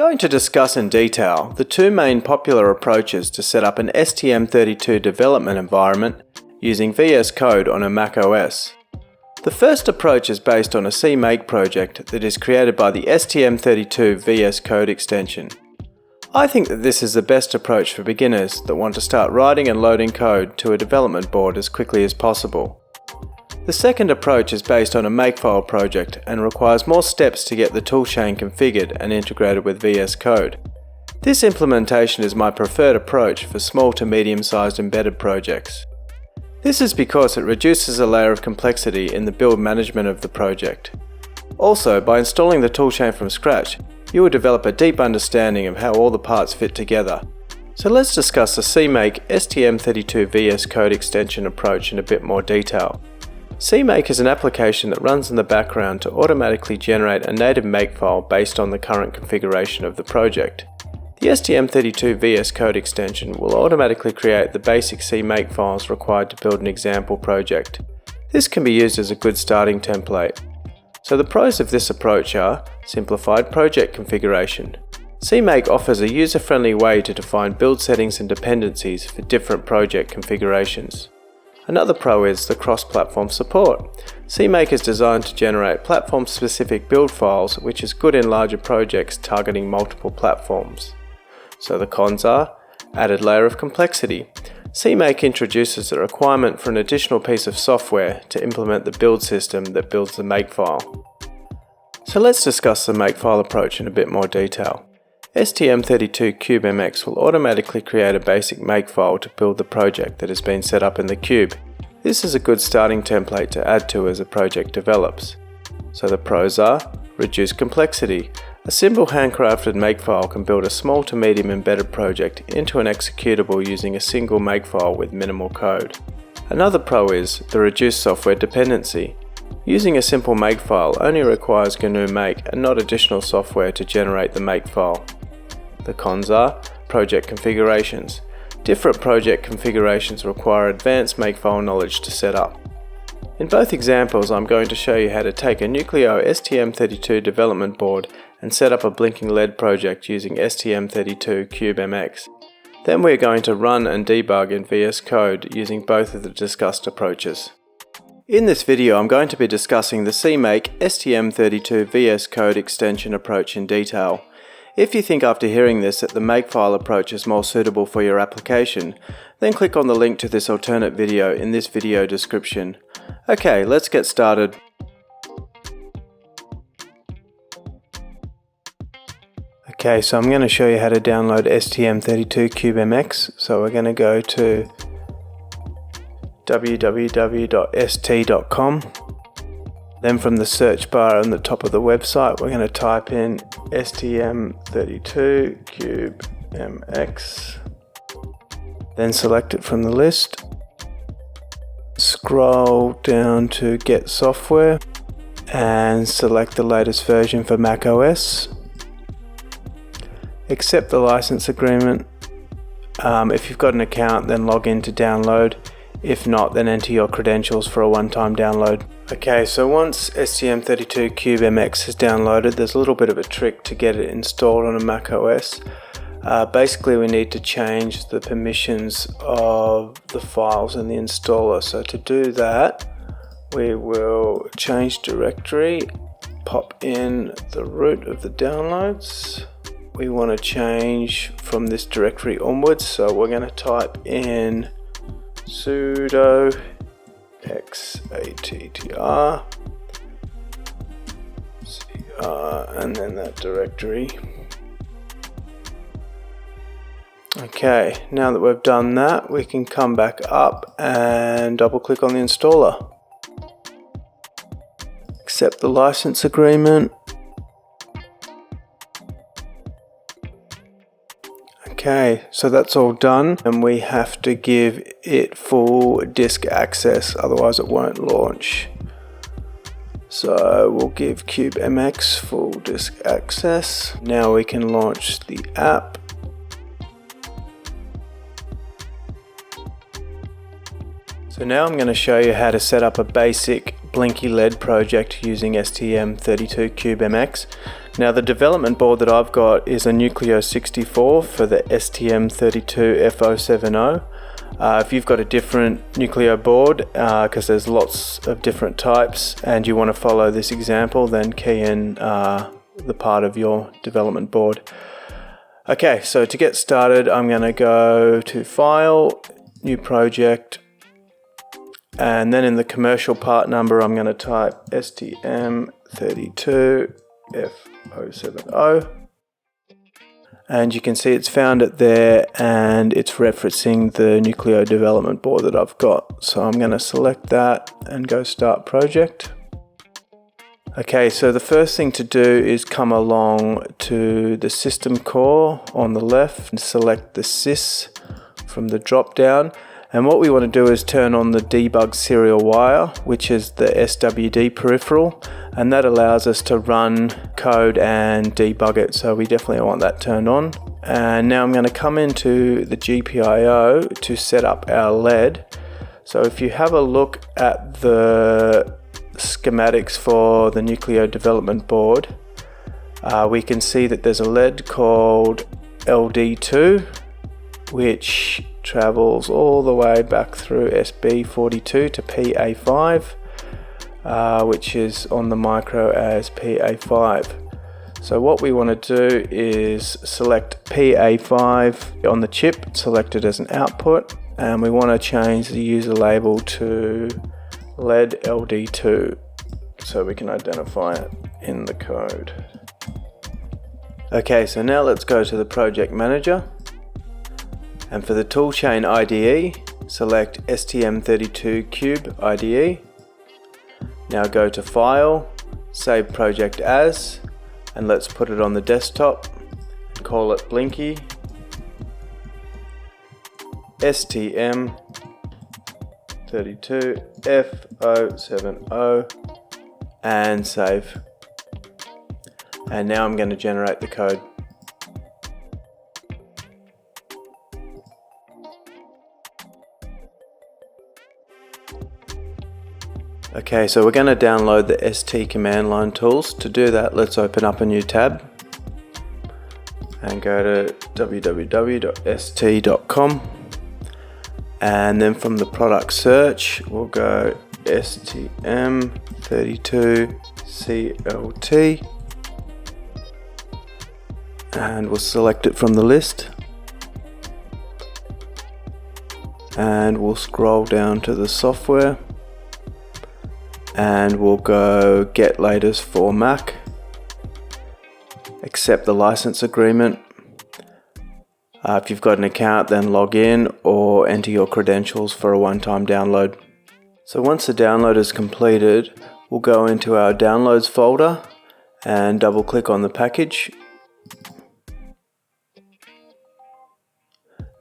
going to discuss in detail the two main popular approaches to set up an STM32 development environment using VS Code on a macOS. The first approach is based on a CMake project that is created by the STM32 VS Code extension. I think that this is the best approach for beginners that want to start writing and loading code to a development board as quickly as possible. The second approach is based on a Makefile project and requires more steps to get the toolchain configured and integrated with VS Code. This implementation is my preferred approach for small to medium-sized embedded projects. This is because it reduces a layer of complexity in the build management of the project. Also, by installing the toolchain from scratch, you will develop a deep understanding of how all the parts fit together. So let's discuss the CMake STM32 VS Code extension approach in a bit more detail. CMake is an application that runs in the background to automatically generate a native makefile based on the current configuration of the project. The STM32 VS Code extension will automatically create the basic CMake files required to build an example project. This can be used as a good starting template. So the pros of this approach are simplified project configuration. CMake offers a user-friendly way to define build settings and dependencies for different project configurations. Another pro is the cross-platform support. CMake is designed to generate platform-specific build files, which is good in larger projects targeting multiple platforms. So the cons are added layer of complexity. CMake introduces the requirement for an additional piece of software to implement the build system that builds the makefile. So let's discuss the makefile approach in a bit more detail. STM32 CubeMX will automatically create a basic makefile to build the project that has been set up in the cube. This is a good starting template to add to as a project develops. So the pros are reduced complexity. A simple handcrafted makefile can build a small to medium embedded project into an executable using a single makefile with minimal code. Another pro is the reduced software dependency. Using a simple makefile only requires GNU Make and not additional software to generate the makefile. The cons are project configurations. Different project configurations require advanced makefile knowledge to set up. In both examples, I'm going to show you how to take a Nucleo STM32 development board and set up a blinking LED project using STM32 CubeMX. Then we're going to run and debug in VS Code using both of the discussed approaches. In this video, I'm going to be discussing the CMake STM32 VS Code extension approach in detail. If you think after hearing this that the makefile approach is more suitable for your application, then click on the link to this alternate video in this video description. Okay, let's get started. Okay, so I'm going to show you how to download STM32 CubeMX. So we're going to go to www.st.com. Then from the search bar on the top of the website, we're going to type in STM32 CubeMX. Then select it from the list. Scroll down to Get Software and select the latest version for macOS. Accept the license agreement. If you've got an account, then log in to download. If not, then enter your credentials for a one-time download. Okay, so once STM32 CubeMX is downloaded, there's a little bit of a trick to get it installed on a macOS. Basically, we need to change the permissions of the files in the installer. So to do that, we will change directory, pop in the root of the downloads. We want to change from this directory onwards, so we're going to type in sudo xattr and then that directory. Okay, now that we've done that, we can come back up and double click on the installer. Accept the license agreement. Okay, so that's all done, and we have to give it full disk access, otherwise it won't launch. So we'll give CubeMX full disk access. Now we can launch the app. So now I'm going to show you how to set up a basic Blinky LED project using STM32 CubeMX. Now the development board that I've got is a Nucleo 64 for the STM32 F070. If you've got a different Nucleo board, because there's lots of different types, and you want to follow this example, then key in the part of your development board. Okay, so to get started, I'm going to go to File, New Project, and then in the commercial part number, I'm going to type STM32 F070. And you can see it's found it there, and it's referencing the Nucleo development board that I've got. So I'm going to select that and go Start Project. Okay, so the first thing to do is come along to the system core on the left and select the sys from the drop down. And what we want to do is turn on the debug serial wire, which is the SWD peripheral, and that allows us to run code and debug it. So we definitely want that turned on. And now I'm going to come into the GPIO to set up our LED. So if you have a look at the schematics for the Nucleo development board, we can see that there's a LED called LD2, which travels all the way back through SB42 to PA5, which is on the micro as PA5. So what we want to do is select PA5 on the chip, select it as an output, and we want to change the user label to LED LD2 so we can identify it in the code. Okay, so now let's go to the project manager. And for the toolchain IDE, select STM32 Cube IDE. Now go to File, Save Project As, and let's put it on the desktop and call it Blinky STM32 F070 and save. And now I'm going to generate the code. Okay, so we're going to download the ST command line tools. To do that, let's open up a new tab and go to www.st.com, and then from the product search we'll go STM32 CLT and we'll select it from the list, and we'll scroll down to the software and we'll go get latest for Mac, accept the license agreement. If you've got an account, then log in or enter your credentials for a one-time download. So once the download is completed, we'll go into our downloads folder and double click on the package.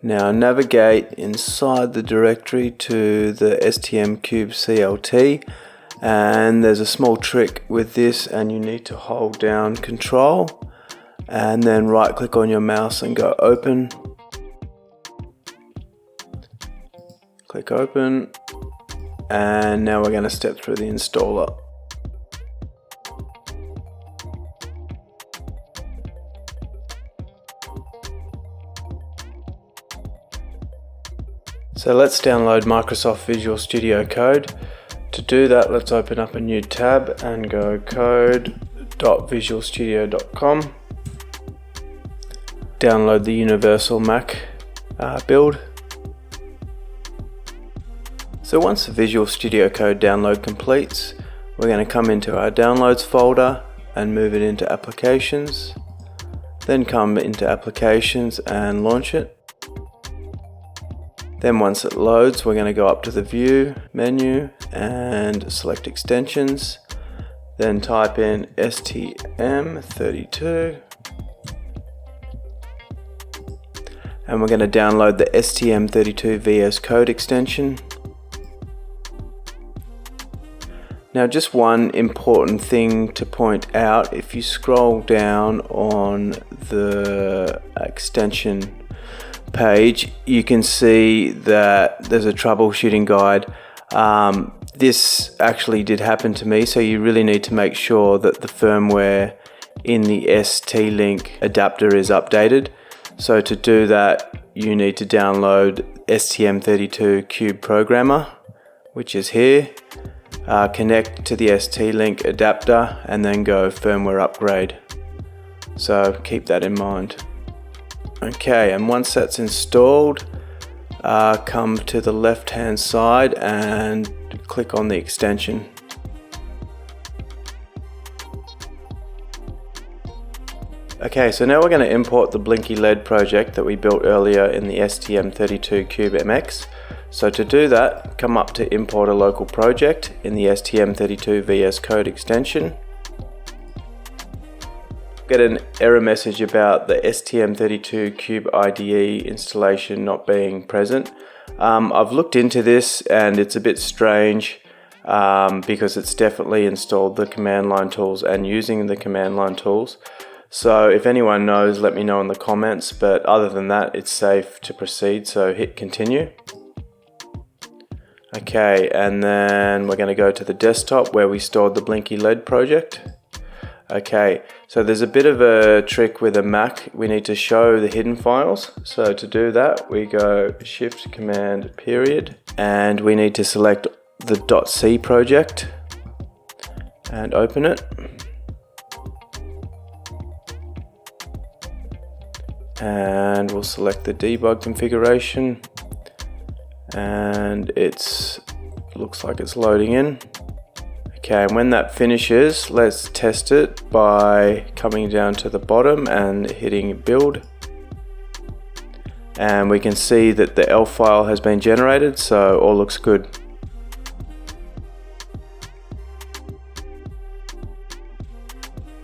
Now navigate inside the directory to the STM Cube CLT. And there's a small trick with this, and you need to hold down Control and then right click on your mouse and go open. Click open, and now we're going to step through the installer. So let's download Microsoft Visual Studio Code. To do that, let's open up a new tab and go code.visualstudio.com. Download the Universal Mac build. So once the Visual Studio Code download completes, we're going to come into our Downloads folder and move it into Applications. Then come into Applications and launch it. Then once it loads, we're going to go up to the View menu and select Extensions. Then type in STM32. And we're going to download the STM32 VS Code extension. Now just one important thing to point out, if you scroll down on the extension page, you can see that there's a troubleshooting guide. This actually did happen to me, so you really need to make sure that the firmware in the ST-Link adapter is updated. So to do that, you need to download STM32 Cube Programmer, which is here. Connect to the ST-Link adapter and then go firmware upgrade. So keep that in mind. Okay, and once that's installed, come to the left hand side and click on the extension. Okay, so now we're going to import the Blinky LED project that we built earlier in the STM32 Cube MX. So to do that, come up to import a local project in the STM32 VS Code extension. Get an error message about the STM32 Cube IDE installation not being present. I've looked into this and it's a bit strange because it's definitely installed the command line tools and using the command line tools. So if anyone knows, let me know in the comments, but other than that, it's safe to proceed, so hit continue. Okay, and then we're going to go to the desktop where we stored the Blinky LED project. Okay, so there's a bit of a trick with a Mac. We need to show the hidden files. So to do that, we go Shift Command period, and we need to select the .c project and open it. And we'll select the debug configuration, and looks like it's loading in. Okay, and when that finishes, let's test it by coming down to the bottom and hitting build. And we can see that the ELF file has been generated, so all looks good.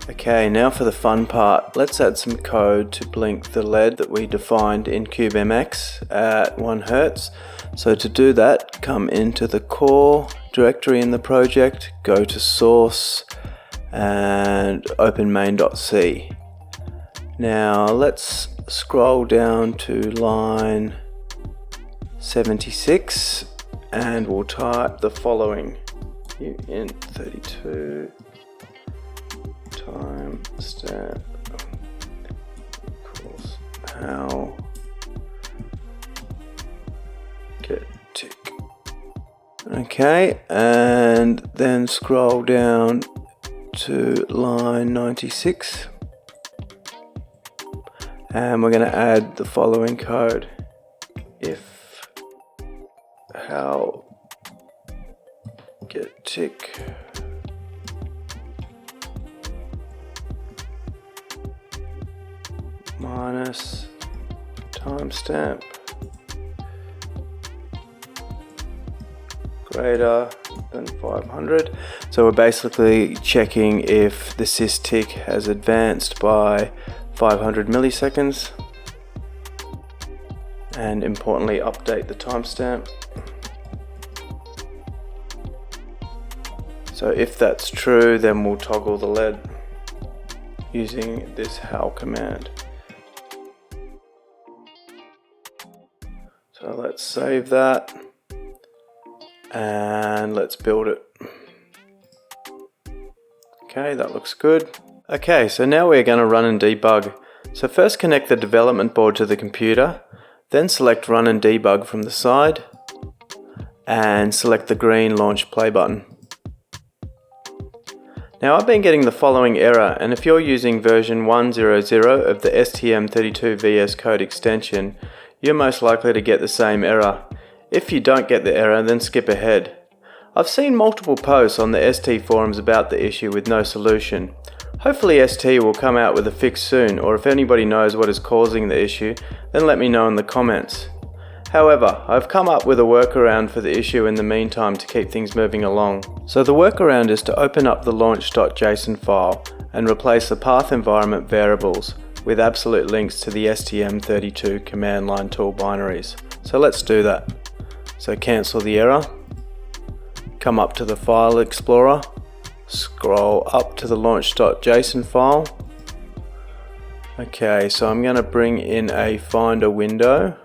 Okay, now for the fun part. Let's add some code to blink the LED that we defined in CubeMX at 1 Hz. So to do that, come into the core directory in the project, go to source and open main.c. Now let's scroll down to line 76 and we'll type the following: uint32 timestamp equals how get tick. Okay, and then scroll down to line 96 and we're going to add the following code: if how get tick minus timestamp greater than 500. So we're basically checking if the sysTick has advanced by 500 milliseconds, and importantly update the timestamp. So if that's true, then we'll toggle the LED using this how command. So let's save that and let's build it. Okay, that looks good. Okay, so now we're going to run and debug. So first connect the development board to the computer, then select run and debug from the side and select the green launch play button. Now I've been getting the following error, and if you're using version 1.0.0 of the STM32 VS Code extension, you're most likely to get the same error. If you don't get the error, then skip ahead. I've seen multiple posts on the ST forums about the issue with no solution. Hopefully ST will come out with a fix soon, or if anybody knows what is causing the issue, then let me know in the comments. However, I've come up with a workaround for the issue in the meantime to keep things moving along. So the workaround is to open up the launch.json file and replace the path environment variables with absolute links to the STM32 command line tool binaries. So let's do that. So cancel the error, come up to the file explorer, scroll up to the launch.json file. Okay, so I'm going to bring in a Finder window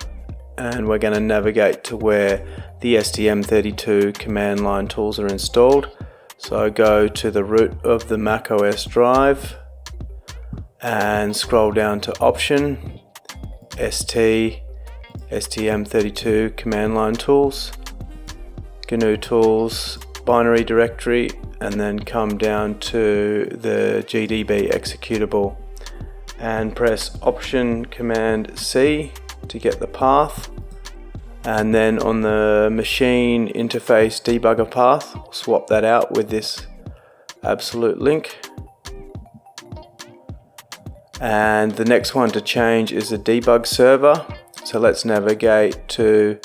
and we're going to navigate to where the STM32 command line tools are installed. So go to the root of the macOS drive, and scroll down to Option, STM32 Command Line Tools, GNU Tools, Binary Directory, and then come down to the GDB executable and press Option Command C to get the path, and then on the machine interface debugger path, swap that out with this absolute link. And the next one to change is the debug server, so let's navigate to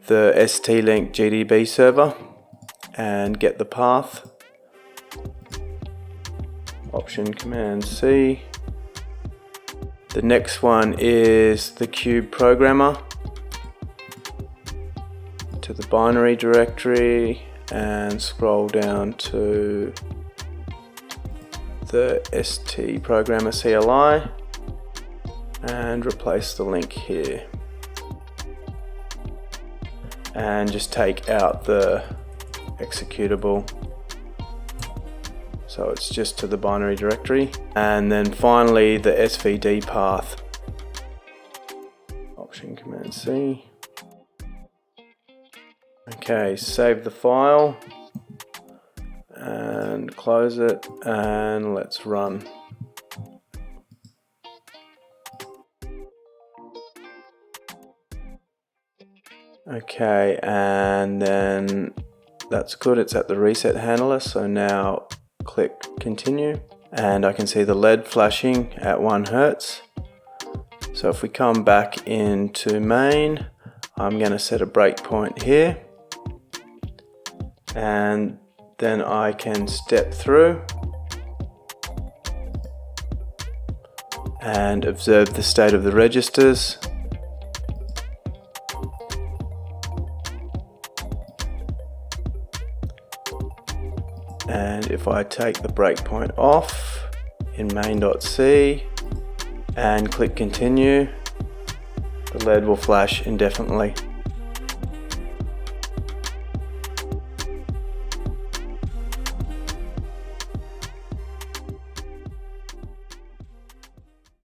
the ST-Link GDB server and get the path. Option Command C. The next one is the Cube Programmer. To the binary directory and scroll down to the ST Programmer CLI and replace the link here. And just take out the executable, so it's just to the binary directory. And then finally the SVD path. Option Command C. Okay, save the file and close it, and let's run. Okay, and then that's good, it's at the reset handler, so now click continue, and I can see the LED flashing at 1 Hz. So if we come back into main, I'm going to set a breakpoint here, and then I can step through and observe the state of the registers. And if I take the breakpoint off in main.c and click continue, the LED will flash indefinitely.